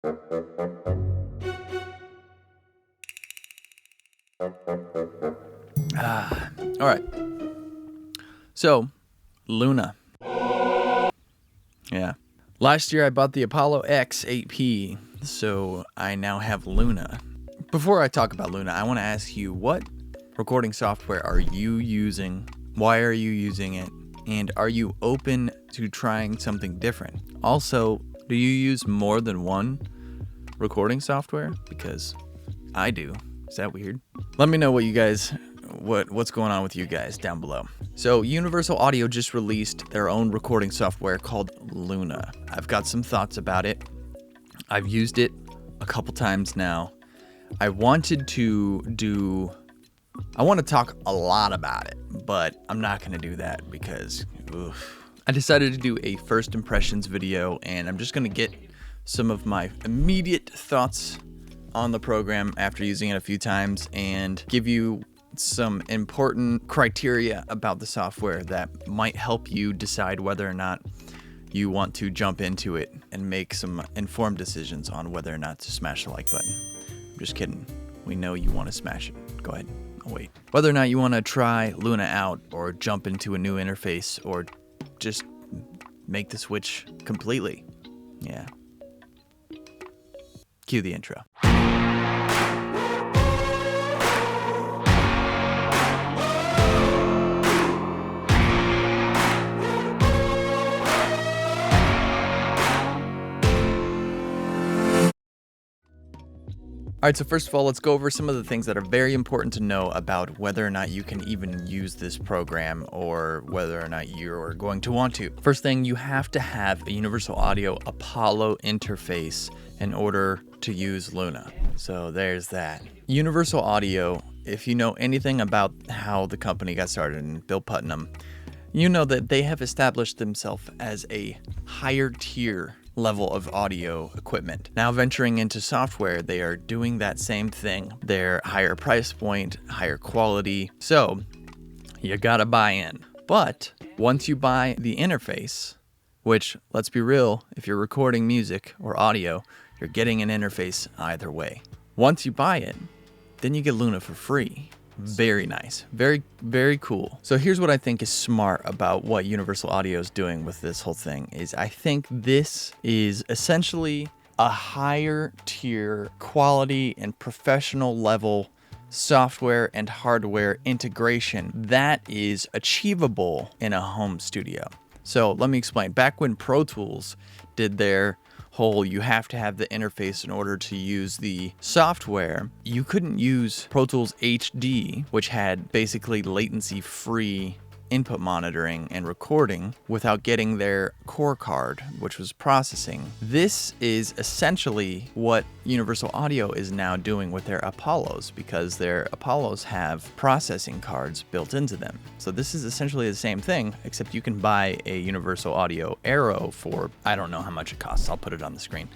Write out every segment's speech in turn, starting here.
All right. So, Luna. Yeah. Last year I bought the Apollo X 8P, so I now have Luna. Before I talk about Luna, I want to ask you, what recording software are you using? Why are you using it? And are you open to trying something different? Also, do you use more than one recording software? Because I do. Is that weird? Let me know what you guys, what's going on with you guys down below. So Universal Audio just released their own recording software called Luna. I've got some thoughts about it. I've used it a couple times now. I want to talk a lot about it, but I'm not going to do that because I decided to do a first impressions video, and I'm just going to get some of my immediate thoughts on the program after using it a few times and give you some important criteria about the software that might help you decide whether or not you want to jump into it and make some informed decisions on whether or not to smash the like button. I'm just kidding. We know you want to smash it. Go ahead. I'll wait. Whether or not you want to try Luna out or jump into a new interface or just make the switch completely. Yeah. Cue the intro. All right, so first of all, let's go over some of the things that are very important to know about whether or not you can even use this program or whether or not you're going to want to. First thing, you have to have a Universal Audio Apollo interface in order to use Luna. So there's that. Universal Audio, if you know anything about how the company got started and Bill Putnam, you know that they have established themselves as a higher tier level of audio equipment. Now venturing into software, they are doing that same thing. They're higher price point, higher quality. So you gotta buy in. But once you buy the interface, which, let's be real, if you're recording music or audio, you're getting an interface either way. Once you buy it, then you get Luna for free. Very nice. Very, very cool. So here's what I think is smart about what Universal Audio is doing with this whole thing is I think this is essentially a higher tier quality and professional level software and hardware integration that is achievable in a home studio. So let me explain. Back when Pro Tools did their whole you have to have the interface in order to use the software, you couldn't use Pro Tools HD, which had basically latency free input monitoring and recording, without getting their core card, which was processing. This is essentially what Universal Audio is now doing with their Apollos, because their Apollos have processing cards built into them. So this is essentially the same thing, except you can buy a Universal Audio Aero for, I don't know how much it costs, I'll put it on the screen,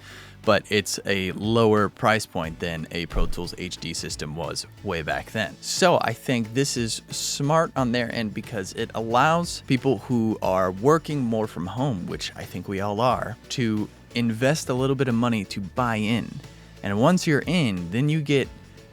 but it's a lower price point than a Pro Tools HD system was way back then. So I think this is smart on their end because it allows people who are working more from home, which I think we all are, to invest a little bit of money to buy in. And once you're in, then you get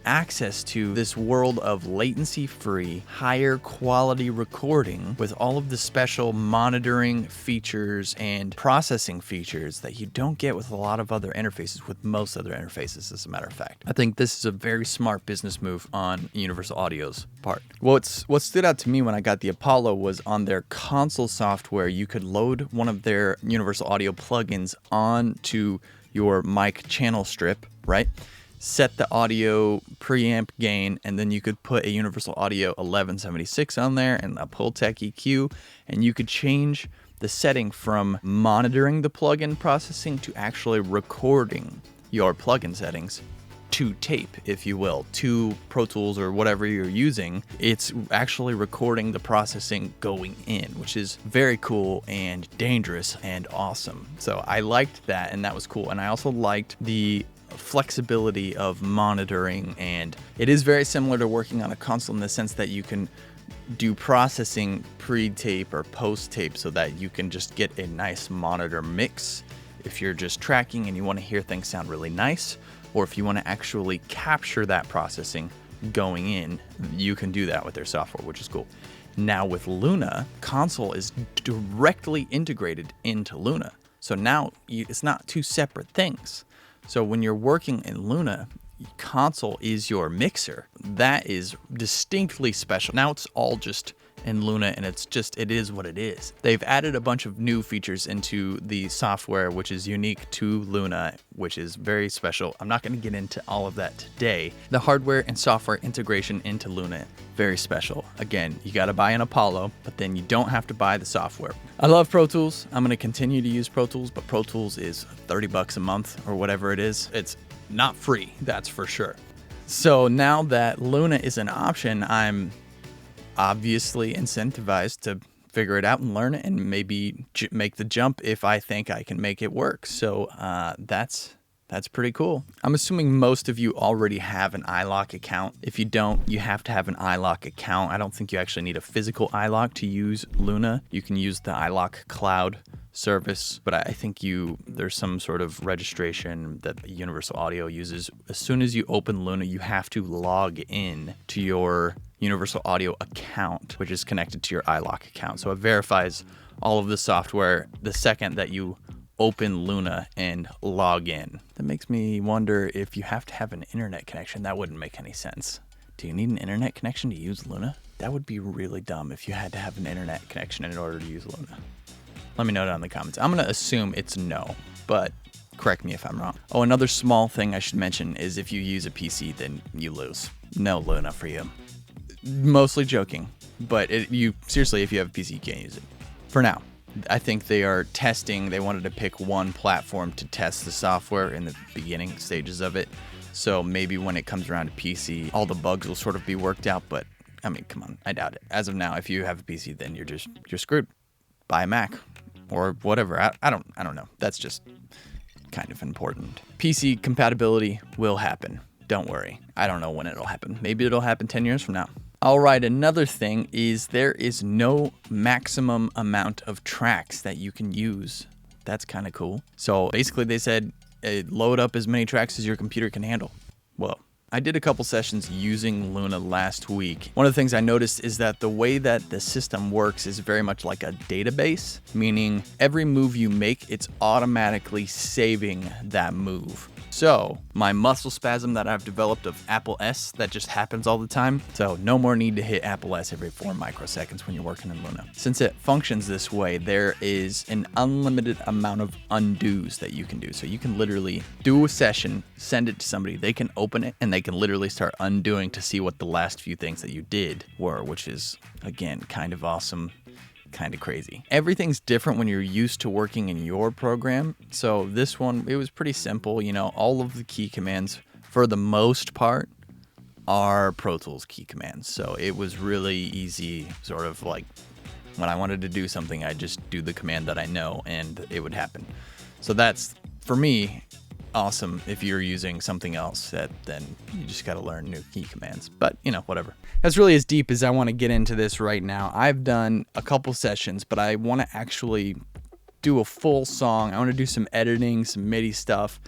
access to this world of latency-free, higher quality recording with all of the special monitoring features and processing features that you don't get with a lot of other interfaces, with most other interfaces, as a matter of fact. I think this is a very smart business move on Universal Audio's part. What stood out to me when I got the Apollo was on their console software, you could load one of their Universal Audio plugins onto your mic channel strip, right? Set the audio preamp gain, and then you could put a Universal Audio 1176 on there and a Pultec EQ, and you could change the setting from monitoring the plugin processing to actually recording your plugin settings to tape, if you will, to Pro Tools or whatever you're using. It's actually recording the processing going in, which is very cool and dangerous and awesome. So I liked that, and that was cool. And I also liked the flexibility of monitoring, and it is very similar to working on a console in the sense that you can do processing pre-tape or post-tape so that you can just get a nice monitor mix if you're just tracking and you want to hear things sound really nice, or if you want to actually capture that processing going in, you can do that with their software, which is cool. Now with Luna, Console is directly integrated into Luna. So now it's not two separate things. So when you're working in Luna, Console is your mixer. That is distinctly special. Now it's all just in Luna, and it is what it is. They've added a bunch of new features into the software, which is unique to Luna, which is very special. I'm not going to get into all of that today. The hardware and software integration into Luna, very special. Again, you got to buy an Apollo, but then you don't have to buy the software. I love Pro Tools. I'm going to continue to use Pro Tools, but Pro Tools is $30 a month or whatever it is. It's not free, that's for sure. So now that Luna is an option, I'm obviously incentivized to figure it out and learn it and maybe make the jump if I think I can make it work. So that's pretty cool. I'm assuming most of you already have an iLok account. If you don't, you have to have an iLok account. I don't think you actually need a physical iLok to use Luna. You can use the iLok cloud service, but I think there's some sort of registration that Universal Audio uses. As soon as you open Luna, you have to log in to your Universal Audio account, which is connected to your iLok account. So it verifies all of the software the second that you open Luna and log in. That makes me wonder if you have to have an internet connection. That wouldn't make any sense. Do you need an internet connection to use Luna? That would be really dumb if you had to have an internet connection in order to use Luna. Let me know down in the comments. I'm going to assume it's no, but correct me if I'm wrong. Oh, another small thing I should mention is if you use a PC, then you lose. No Luna for you. Mostly joking, but seriously, if you have a PC, you can't use it. For now, I think they are testing. They wanted to pick one platform to test the software in the beginning stages of it. So maybe when it comes around to PC, all the bugs will sort of be worked out. But I mean, come on, I doubt it. As of now, if you have a PC, then you're screwed. Buy a Mac or whatever. I don't know. That's just kind of important. PC compatibility will happen. Don't worry. I don't know when it'll happen. Maybe it'll happen 10 years from now. All right, another thing is there is no maximum amount of tracks that you can use. That's kind of cool. So basically they said load up as many tracks as your computer can handle. Well, I did a couple sessions using Luna last week. One of the things I noticed is that the way that the system works is very much like a database, meaning every move you make, it's automatically saving that move. So my muscle spasm that I've developed of Apple S, that just happens all the time. So no more need to hit Apple S every 4 microseconds when you're working in Luna. Since it functions this way, there is an unlimited amount of undos that you can do. So you can literally do a session, send it to somebody, they can open it, and they can literally start undoing to see what the last few things that you did were, which is, again, kind of awesome. Kind of crazy. Everything's different when you're used to working in your program. So this one, it was pretty simple. You know, all of the key commands for the most part are Pro Tools key commands. So it was really easy, sort of like when I wanted to do something, I just do the command that I know and it would happen. So that's, for me, awesome. If you're using something else, then you just got to learn new key commands. But, you know, whatever. That's really as deep as I want to get into this right now. I've done a couple sessions, but I want to actually do a full song. I want to do some editing, some MIDI stuff,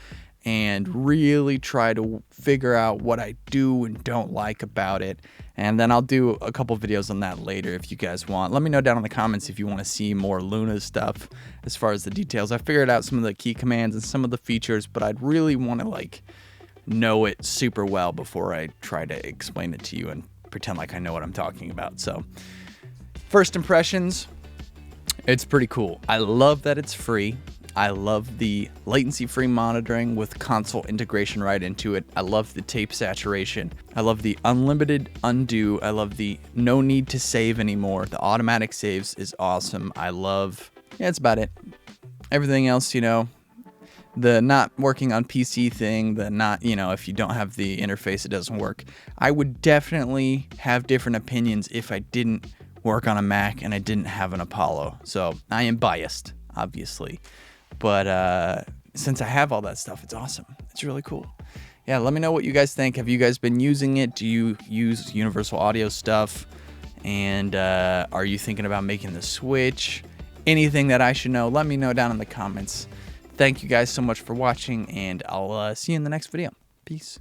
and really try to figure out what I do and don't like about it. And then I'll do a couple videos on that later if you guys want. Let me know down in the comments if you want to see more Luna stuff as far as the details. I figured out some of the key commands and some of the features, but I'd really want to know it super well before I try to explain it to you and pretend like I know what I'm talking about. So first impressions, it's pretty cool. I love that it's free. I love the latency-free monitoring with console integration right into it. I love the tape saturation. I love the unlimited undo. I love the no need to save anymore. The automatic saves is awesome. That's about it. Everything else, the not working on PC thing, the not, if you don't have the interface, it doesn't work. I would definitely have different opinions if I didn't work on a Mac and I didn't have an Apollo. So I am biased, obviously. But since I have all that stuff, it's awesome. It's really cool. Yeah, let me know what you guys think. Have you guys been using it? Do you use Universal Audio stuff? And are you thinking about making the switch? Anything that I should know, let me know down in the comments. Thank you guys so much for watching, and I'll see you in the next video. Peace.